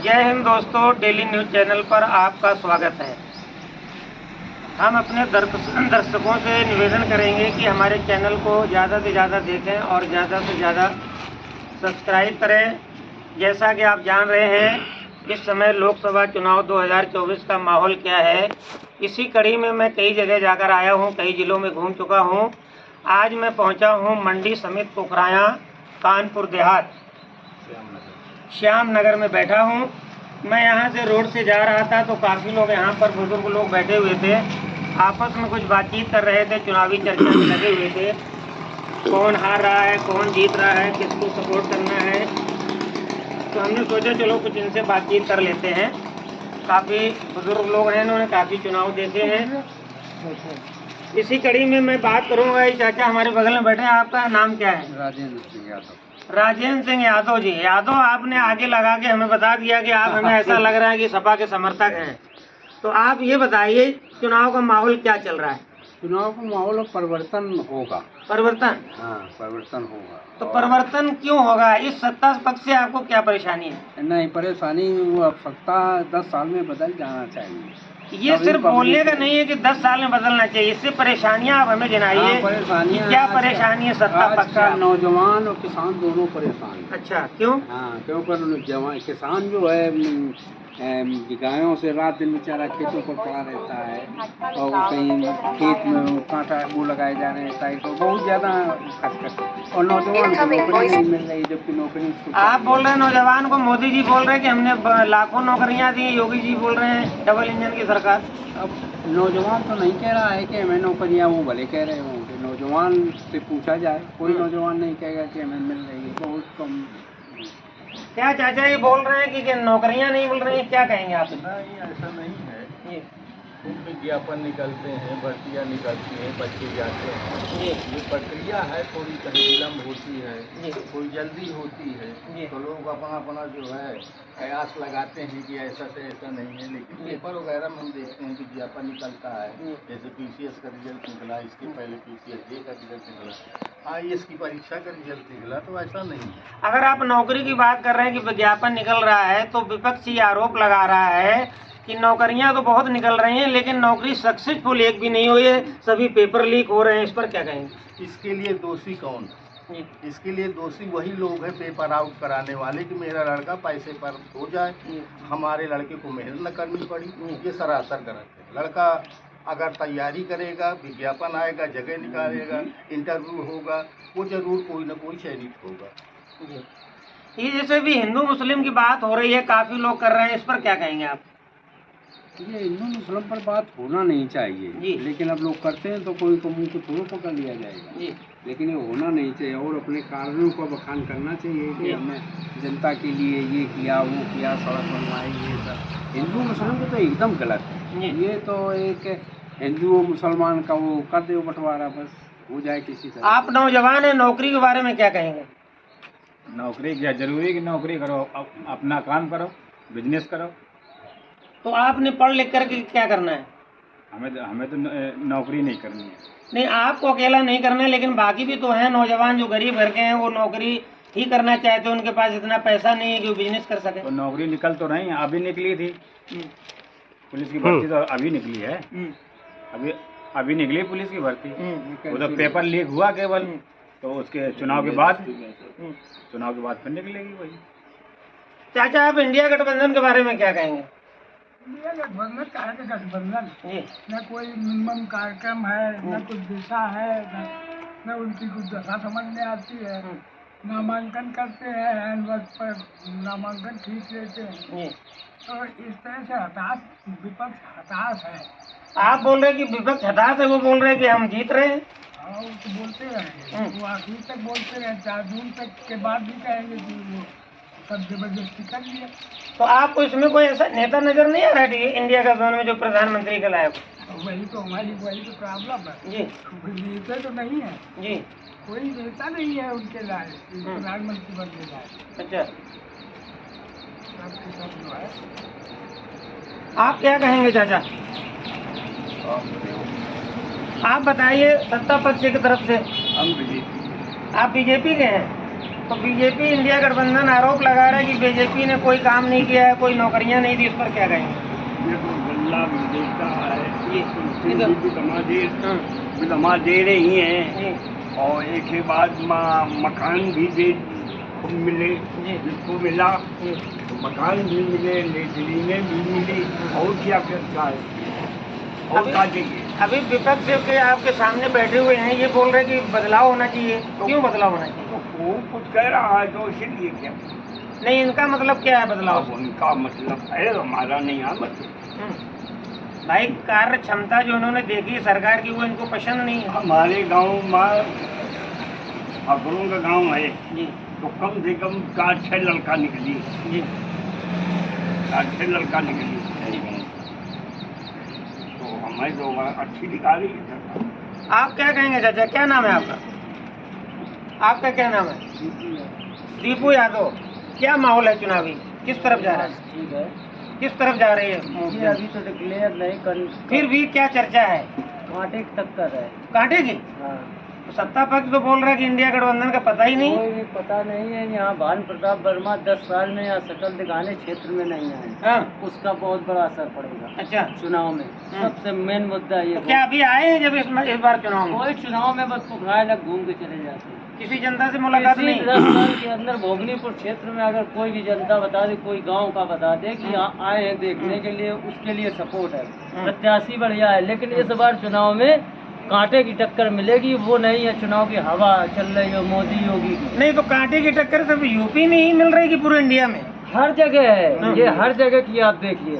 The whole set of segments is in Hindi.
जय हिंद दोस्तों, डेली न्यूज़ चैनल पर आपका स्वागत है। हम अपने दर्शकों से निवेदन करेंगे कि हमारे चैनल को ज़्यादा से ज़्यादा देखें और ज़्यादा से ज़्यादा सब्सक्राइब करें। जैसा कि आप जान रहे हैं, इस समय लोकसभा चुनाव 2024 का माहौल क्या है। इसी कड़ी में मैं कई जगह जाकर आया हूं, कई ज़िलों में घूम चुका हूं। आज मैं पहुंचा हूं मंडी समित पोखराया, कानपुर देहात, श्याम नगर में बैठा हूं। मैं यहां से रोड से जा रहा था तो काफ़ी लोग यहां पर बुजुर्ग लोग बैठे हुए थे, आपस में कुछ बातचीत कर रहे थे, चुनावी चर्चा में लगे हुए थे। कौन हार रहा है, कौन जीत रहा है, किसको सपोर्ट करना है। तो हमने सोचा चलो कुछ इनसे बातचीत कर लेते हैं। काफ़ी बुजुर्ग लोग हैं, इन्होंने काफ़ी चुनाव देखे हैं। इसी कड़ी में मैं बात करूंगा। ये चाचा हमारे बगल में बैठे हैं, आपका नाम क्या है? राजेंद्र सिंह यादव। राजेंद्र सिंह यादव जी। यादव आपने आगे लगा के हमें बता दिया कि आप हमें ऐसा लग रहा है कि सपा के समर्थक हैं। तो आप ये बताइए, चुनाव का माहौल क्या चल रहा है? चुनाव का माहौल परिवर्तन होगा। परिवर्तन? हाँ, परिवर्तन होगा। तो परिवर्तन क्यों होगा? इस सत्ता पक्ष से आपको क्या परेशानी है? नहीं, परेशानी वो अब सत्ता 10 साल में बदल जाना चाहिए। ये सिर्फ बोलने का नहीं है कि 10 साल में बदलना चाहिए, इससे परेशानियां आप हमें गिनाइए। परेशानियां क्या परेशानी है सत्ता पक्ष का? नौजवान और किसान दोनों परेशान हैं। अच्छा, क्यों? हाँ, क्योंकि किसान जो है गायों से रात दिन बेचारा खेतों पर पड़ा रहता है और कहीं खेत में कांटा वो लगाए जा रहे हैं, तो बहुत ज़्यादा खर्च। और नौजवान को नौकरी नहीं मिल रही, जबकि नौकरी आप बोल रहे हैं नौजवान को, मोदी जी बोल रहे हैं कि हमने लाखों नौकरियां दी, योगी जी बोल रहे हैं डबल इंजन की सरकार। अब नौजवान तो नहीं कह रहा है कि हमें नौकरियां, वो भले कह रहे होंगे। नौजवान से पूछा जाए, कोई नौजवान नहीं कहेगा कि हमें मिल रही है, बहुत कम। क्या चाचा ये बोल रहे हैं कि नौकरियां नहीं मिल रही हैं, क्या कहेंगे आप? नहीं, ऐसा नहीं है। खूब विज्ञापन निकलते हैं, भर्तियाँ निकलती हैं, बच्चे जाते हैं। ये प्रक्रिया है, थोड़ी कहीं विलम्ब होती है, कोई जल्दी होती है, तो लोग अपना अपना जो है कयास लगाते हैं कि ऐसा से ऐसा नहीं है। लेकिन पेपर वगैरह में हम देखते हैं विज्ञापन निकलता है, जैसे PCS का रिजल्ट निकला, इसके पहले PCSA का रिजल्ट निकला, IAS की परीक्षा का रिजल्ट निकला, तो ऐसा नहीं है। अगर आप नौकरी की बात कर रहे हैं कि विज्ञापन निकल रहा है, तो विपक्ष ये आरोप लगा रहा है कि नौकरियां तो बहुत निकल रही हैं, लेकिन नौकरी सक्सेसफुल एक भी नहीं हुई है, सभी पेपर लीक हो रहे हैं। इस पर क्या कहेंगे? इसके लिए दोषी कौन? इसके लिए दोषी वही लोग हैं पेपर आउट कराने वाले, कि मेरा लड़का पैसे पर हो जाए, हमारे लड़के को मेहनत न करनी पड़ी। ये सरासर गलत है। लड़का अगर तैयारी करेगा, विज्ञापन आएगा, जगह निकालेगा, इंटरव्यू होगा, वो जरूर कोई ना कोई चयनित होगा। ये जैसे भी हिंदू मुस्लिम की बात हो रही है, काफी लोग कर रहे हैं, इस पर क्या कहेंगे आप? ये हिंदू मुस्लिम पर बात होना नहीं चाहिए, लेकिन अब लोग करते हैं तो कोई को मुंह को थोड़ा पकड़ लिया जाएगा। लेकिन ये होना नहीं चाहिए और अपने कार्यों का बखान करना चाहिए कि हमने जनता के लिए ये किया, वो किया, सड़क बनवाई, ये सब। हिंदू मुस्लिम को तो एकदम गलत है। ये तो एक हिंदू मुसलमान का वो कर दे बंटवारा, बस हो जाए किसी तरह। आप नौजवान हैं, नौकरी के बारे में क्या कहेंगे? नौकरी क्या जरूरी कि नौकरी करो, अपना काम करो, बिजनेस करो। तो आपने पढ़ लिख करके क्या करना है? हमें तो नौकरी नहीं करनी है। नहीं, आपको अकेला नहीं करना है, लेकिन बाकी भी तो हैं नौजवान जो गरीब घर के हैं, वो नौकरी ही करना चाहते हैं, उनके पास इतना पैसा नहीं है कि वो बिजनेस कर सके। तो नौकरी निकल तो रही है, अभी निकली थी पुलिस की भर्ती, तो अभी निकली है। अभी निकली पुलिस की भर्ती, वो तो पेपर लीक हुआ केवल, तो उसके चुनाव के बाद फिर निकलेगी वही। चाचा, आप इंडिया गठबंधन के बारे में क्या कहेंगे? इंडिया गठबंधन का गठबंधन न कोई मिनिमम कार्यक्रम है, न कुछ दिशा है, न उनकी कुछ दशा समझ में आती है। नामांकन करते हैं, हैंड वर्क पर नामांकन खींच लेते हैं। तो इस तरह से विपक्ष हताश है। आप बोल रहे हैं कि विपक्ष हताश है, वो बोल रहे हैं कि हम जीत रहे हैं। हाँ, वो तो बोलते रहेंगे, वो आखिर तक बोलते रहे, 4 जून तक के बाद भी कहेंगे कि वो सब जबरदस्ती कर लिया। तो आपको इसमें कोई ऐसा नेता नजर नहीं आ रहा है इंडिया गठबंधन में जो प्रधानमंत्री के लायक? वही तो प्रॉब्लम है जी। नेता तो नहीं है जी, कोई नेता नहीं है उनके लायक, प्रधानमंत्री बनने लायक। अच्छा, सब जो है। आप क्या कहेंगे चाचा? आप बताइए, सत्ता पक्ष की तरफ से। हम बीजेपी। आप बीजेपी के हैं? तो बीजेपी इंडिया गठबंधन आरोप लगा रहा है कि बीजेपी ने कोई काम नहीं किया है, कोई नौकरियां नहीं दी, इस पर क्या कहेंगे? ये तो गल्ला भी देता है, ये विधमा दे रही हैं, और एक के बाद मकान भी दे मिले, जिसको मिला तो मकान भी मिले, लेटरीने भी मिली, और क्या करता है, और क्या चाहिए? अभी विपक्ष के आपके सामने बैठे हुए हैं, ये बोल रहे हैं कि बदलाव होना चाहिए। क्यों बदलाव होना चाहिए? तो वो कुछ कह रहा है तो इसीलिए क्या? नहीं, इनका मतलब क्या है बदलाव? अब उनका मतलब है, हमारा नहीं है मतलब। भाई, कार्य क्षमता जो उन्होंने देखी सरकार की, वो इनको पसंद नहीं है। हमारे गांव में अकबरों का गांव है, जी तो कम से कम 4-6 लड़का निकली, जी 4-6 लड़का निकली, तो हमें तो अच्छी निकाली है। आप क्या कहेंगे चाचा, क्या नाम है आपका? आपका क्या नाम है? दीपू यादव। क्या माहौल है चुनावी, किस तरफ जा रहा है? ठीक है, किस तरफ जा रही है? ये अभी तो डिक्लेयर नहीं कर, फिर भी क्या चर्चा है? कांटे की टक्कर है। कांटे की? हाँ, तो सत्ता पक्ष तो बोल रहा है कि इंडिया गठबंधन का पता ही नहीं। कोई भी पता नहीं है। यहाँ भानु प्रताप वर्मा 10 साल में यहाँ शकल दिखाने क्षेत्र में नहीं आए, हाँ, उसका बहुत बड़ा असर पड़ेगा अच्छा। चुनाव में। सबसे मेन मुद्दा ये तो क्या अभी आए हैं जब इस बार चुनाव में? कोई चुनाव में बस पुखराए लग घूम के चले जाते हैं। किसी जनता से मुलाकात किसी नहीं? 10 साल के अंदर भोगनीपुर क्षेत्र में अगर कोई भी जनता बता दे, कोई गांव का बता दे कि यहाँ आए हैं देखने के लिए, उसके लिए सपोर्ट है, प्रत्याशी बढ़िया है। लेकिन इस बार चुनाव में कांटे की टक्कर मिलेगी, वो नहीं है चुनाव की हवा चल रही है मोदी योगी की। नहीं, तो कांटे की टक्कर सिर्फ यूपी में ही मिल रही कि पूरे इंडिया में? हर जगह है, ये हर जगह की आप देखिए।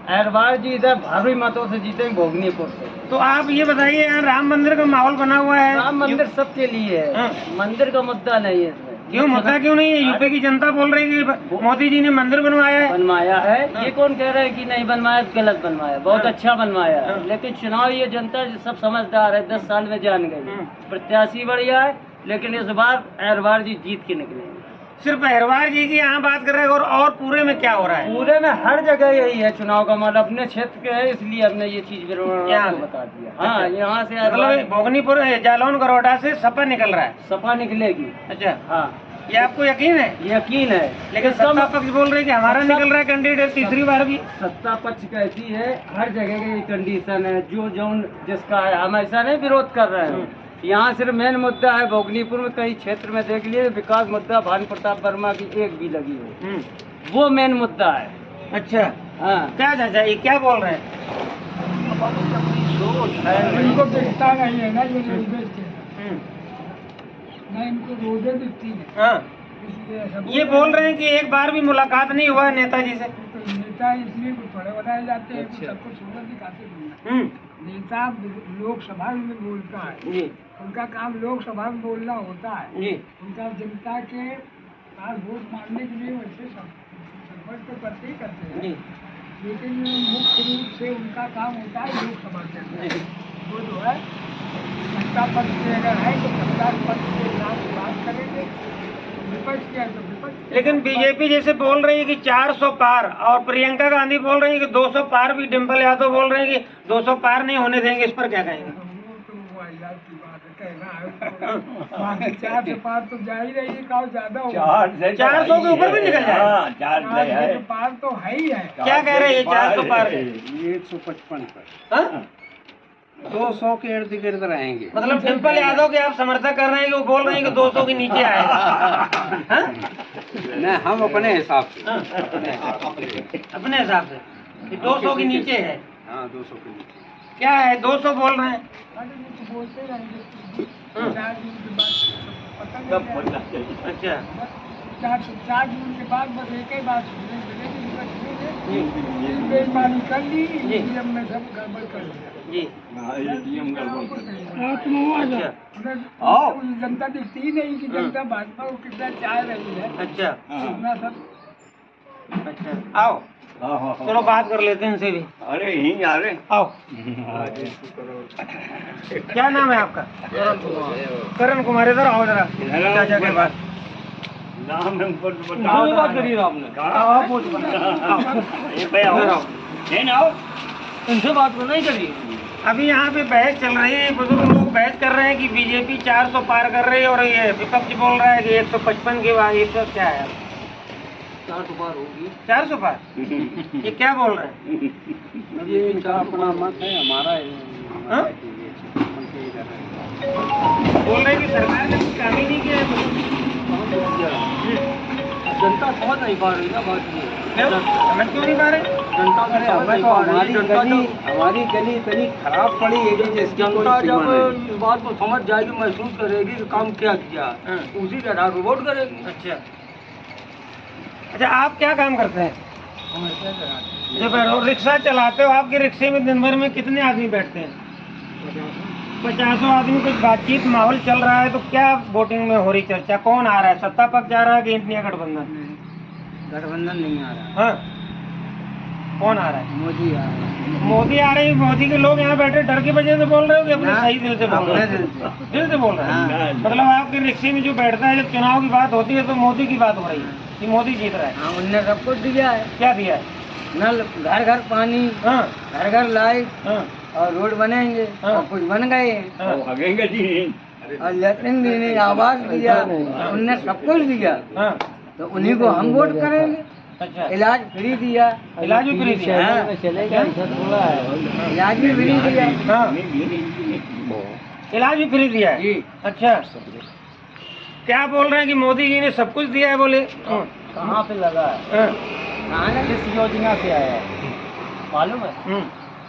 अहरवार जी इधर भारी मतों से जीते भोगनीपुर से। तो आप ये बताइए, यहाँ राम मंदिर का माहौल बना हुआ है। राम मंदिर सबके लिए है, मंदिर का मुद्दा नहीं है इसमें। क्यों मुद्दा क्यों नहीं है? यूपी की जनता बोल रही है कि मोदी जी ने मंदिर बनवाया है। बनवाया है, ये कौन कह रहा है कि नहीं बनवाया? गलत बनवाया, बहुत अच्छा बनवाया है। लेकिन चुनाव ये जनता सब समझदार है, 10 साल में जान गई। प्रत्याशी बढ़िया है, लेकिन इस बार अहरवार जी जीत के निकलेंगे। सिर्फ अहरवार जी की यहाँ बात कर रहे हैं, और पूरे में क्या हो रहा है? पूरे में हर जगह यही है चुनाव का माहौल। अपने क्षेत्र के है, इसलिए हमने ये चीज यहाँ बता दिया। हाँ, यहाँ से मतलब भोगनीपुर जालौन गरौडा से सपा निकल रहा है। सपा निकलेगी। अच्छा, हाँ, ये आपको यकीन है? यकीन है। लेकिन सत्ता पक्ष बोल रहे हैं कि हमारा निकल रहा है कैंडिडेट तीसरी बार भी। सत्ता पक्ष कहती है हर जगह की ये कंडीशन है, जो जोन जिसका है, हम ऐसा नहीं विरोध कर रहे हैं। यहाँ सिर्फ मेन मुद्दा है भोगनीपुर में, कई क्षेत्र में देख लिए विकास मुद्दा भानु प्रताप वर्मा की एक भी लगी है, वो मेन मुद्दा है। अच्छा, हाँ, क्या चाचा ये क्या बोल रहे हैं? इनको दिखता नहीं है ना, ये ना इनको रोजे दिखती है। हाँ, इसलिए ये बोल रहे हैं कि एक बार भी मुलाकात नहीं हुआ है नेताजी से। तो नेता इसलिए कुछ बड़े बनाए जाते हैं, कुछ सबको सुंदर दिखाते हैं। नेता लोकसभा में बोलता है जी, उनका काम लोकसभा में बोलना होता है जी, उनका जनता के पास वोट मांगने के लिए वैसे संपर्क तो करते ही करते हैं, जी, लेकिन मुख्य रूप से उनका काम होता है लोकसभा के अंदर। वो जो है सत्ता पक्ष से अगर है तो सत्ता पक्ष के नाम बात करेंगे, विपक्ष क्या है तो विपक्ष। लेकिन बीजेपी जैसे बोल रही है कि 400 पार, और प्रियंका गांधी बोल रही है कि 200 पार भी, डिम्पल यादव बोल रहे हैं कि 200 पार नहीं होने देंगे, इस पर क्या कहेंगे? वो आजाद की बात है, कहना है 400 पार तो जा ही रही है, काउ ज्यादा हो 400 के ऊपर भी निकल जाए। 400 पार तो है ही है। क्या कह रहे हैं 400 पार? 155 पर हाँ? 200 के इर्द गिर्द रहेंगे। मतलब डिम्पल यादव के आप समर्थक कर रहे हैं कि वो बोल रहे हैं कि 200 के नीचे आएगा? हाँ? नहीं, हम अपने हिसाब से हाँ, अपने हिसाब से कि 200 के नीचे है। हाँ, 200 के नीचे क्या है, 200 बोल रहे हैं? अरे वो तो बोलते रहेंगे, 4 जून के बाद पता नहीं अच्छा, 4 जून के बाद बस एक ही बात बेईमानी कर ली, ईवीएम में सब गड़बड़ कर दिया जी, अच्छा। जनता दिखती ही नहीं कि जनता भाजपा को कितना चाह रही है। अच्छा, इतना सब। अच्छा, आओ चलो बात कर लेते हैं इनसे भी। अरे यहीं आ रहे आओ, क्या नाम है आपका? करण कुमार। इधर आओ जरा चाचा के पास। नाम हमको बात करिए आपने। आओ इनसे बात को नहीं करिए। अभी यहाँ पे बहस चल रही है, बुजुर्ग लोग बहस कर रहे हैं कि बीजेपी 400 पार कर रही है और ये विपक्ष बोल रहा है कि 155 के बाद। ये सब क्या है? 400 पार होगी। 400 पार? ये क्या बोल रहे हैं? ये इनका अपना मत है, हमारा हाँ? बोल रहे हैं कि सरकार ने कुछ काम ही नहीं किया है। जनता समझ नहीं पा रही ना बात ये। समझ क्यों नहीं पा रहे? जनता हमारी गली इतनी खराब पड़ी है कि जिसकी जनता जब इस बात को समझ जाएगी, महसूस करेगी कि काम क्या किया, उसी के आधार पर वोट करेगी। अच्छा, आप क्या काम करते हैं? जब रिक्शा चलाते हो, आपके रिक्शे में दिन भर में कितने आदमी बैठते हैं? 50 आदमी। कुछ बातचीत माहौल चल रहा है तो क्या वोटिंग में हो रही चर्चा? कौन आ रहा है? सत्ता पक्ष जा रहा है कि इंडिया गठबंधन? गठबंधन नहीं आ रहा। हाँ, कौन आ रहा है? मोदी आ रहा है। मोदी आ रहे हैं। मोदी के लोग यहाँ बैठे डर की वजह से बोल रहे हो कि अपने सही दिल से बोल रहे हैं? दिल से बोल रहे हैं। मतलब आपके रिक्शे में जो बैठता है, जब चुनाव की बात होती है तो मोदी की बात हो रही है कि मोदी जीत रहा है। हाँ, उनने सब कुछ दिया है। क्या दिया है? नल, घर घर पानी, हाँ, घर घर लाइट, हाँ, और रोड बनेंगे, हाँ। और कुछ बन गए, हाँ। और लेकिन भी नहीं, आवास दिया, उनने सब कुछ दिया। हाँ। तो उन्हीं को हम वोट करेंगे। अच्छा, इलाज फ्री दिया। इलाज भी फ्री दिया? हाँ। इलाज भी फ्री दिया। हाँ, इलाज भी फ्री दिया है। जी। अच्छा, क्या बोल रहे हैं कि मोदी जी ने सब कुछ दिया है? बोले कहाँ पे लगा है? हाँ, कहाँ किस योजना से आया है मालूम है?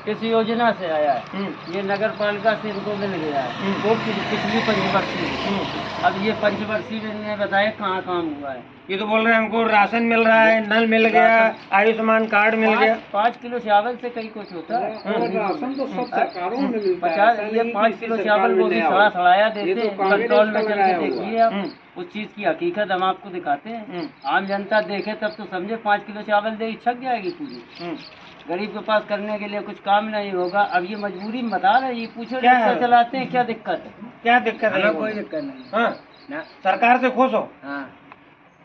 किस योजना से आया है? ये नगर पालिका से इनको मिल गया है, वो पिछली पंचवर्षीय। अब ये पंचवर्षीय में इन्होंने बताया कहाँ काम हुआ है। ये तो बोल रहे हैं हमको राशन मिल रहा है, नल मिल गया, आयुष्मान कार्ड मिल गया। 5 किलो चावल से कई कुछ होता है। राशन तो सब सरकारों में मिलता है। 50 ये 5 किलो चावल वो भी सड़ाया देते हैं। कंट्रोल में चल के देखिए आप, उस चीज की हकीकत हम आपको दिखाते हैं। आम जनता देखे तब तो समझे 5 किलो चावल दे छक जाएगी पूरी। गरीब के पास करने के लिए कुछ काम नहीं होगा। अब ये मजबूरी में बता रहे, ये पूछो क्या रिक्शा है? चलाते हैं क्या दिक्कत है? क्या दिक्कत है? कोई दिक्कत नहीं। हाँ, ना, सरकार से खुश हो? हाँ,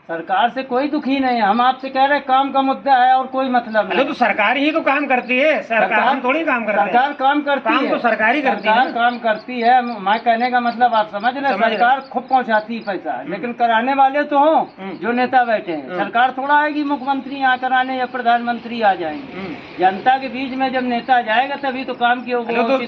सरकार से कोई दुखी नहीं है। हम आपसे कह रहे हैं काम का मुद्दा है और कोई मतलब अरे नहीं। तो सरकार ही तो काम करती है। सरकार हम थोड़ी काम करते हैं। सरकार काम करती काम है। तो सरकार ही करती है। सरकार काम करती है। मैं कहने का मतलब आप समझ रहे हैं, समझ रहे। सरकार खूब पहुंचाती है पैसा, लेकिन कराने वाले तो हों जो नेता बैठे हैं। सरकार थोड़ा आएगी मुख्यमंत्री यहाँ कराने या प्रधानमंत्री आ जाएंगे। जनता के बीच में जब नेता जाएगा तभी तो काम की अरे तो होगी।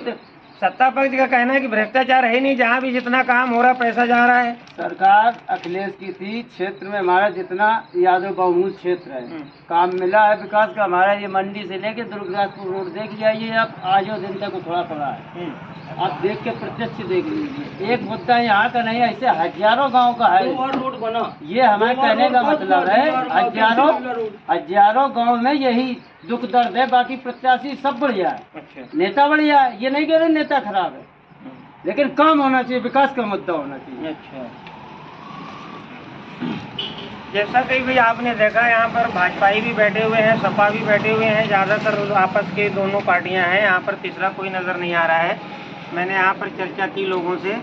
सत्ता पक्ष का कहना है कि भ्रष्टाचार है नहीं, जहाँ भी जितना काम हो रहा पैसा जा रहा है। सरकार अखिलेश की थी, क्षेत्र में हमारा जितना यादव बहुमूल क्षेत्र है, काम मिला है विकास का। हमारा ये मंडी से लेके दुर्गापुर रोड देख जाइए आप, आजो दिन तक थोड़ा थोड़ा है। आप देख के प्रत्यक्ष देख लीजिए। एक मुद्दा यहाँ का नहीं है, ऐसे हजारों गांव का है। रोड बना, ये हमारे कहने का मतलब है। हजारों गांव में यही दुख दर्द है। बाकी प्रत्याशी सब बढ़िया है। अच्छा, नेता बढ़िया है, ये नहीं कह रहे नेता खराब है, लेकिन काम होना चाहिए, विकास का मुद्दा होना चाहिए। अच्छा। जैसा कि भी आपने देखा, यहाँ पर भाजपाई भी बैठे हुए हैं, सपा भी बैठे हुए हैं। ज़्यादातर आपस के दोनों पार्टियां हैं। यहाँ पर तीसरा कोई नज़र नहीं आ रहा है। मैंने यहाँ पर चर्चा की लोगों से,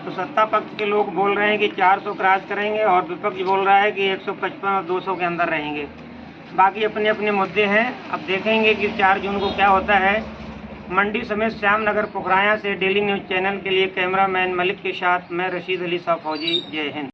तो सत्ता पक्ष के लोग बोल रहे हैं कि 400 क्रॉस करेंगे और विपक्ष बोल रहा है कि 155 और 200 के अंदर रहेंगे। बाकी अपने अपने मुद्दे हैं। अब देखेंगे कि 4 जून को क्या होता है। मंडी समेत श्यामनगर पोखराया से डेली न्यूज़ चैनल के लिए कैमरामैन मलिक के साथ मैं रशीद अली साहब फौजी। जय हिंद।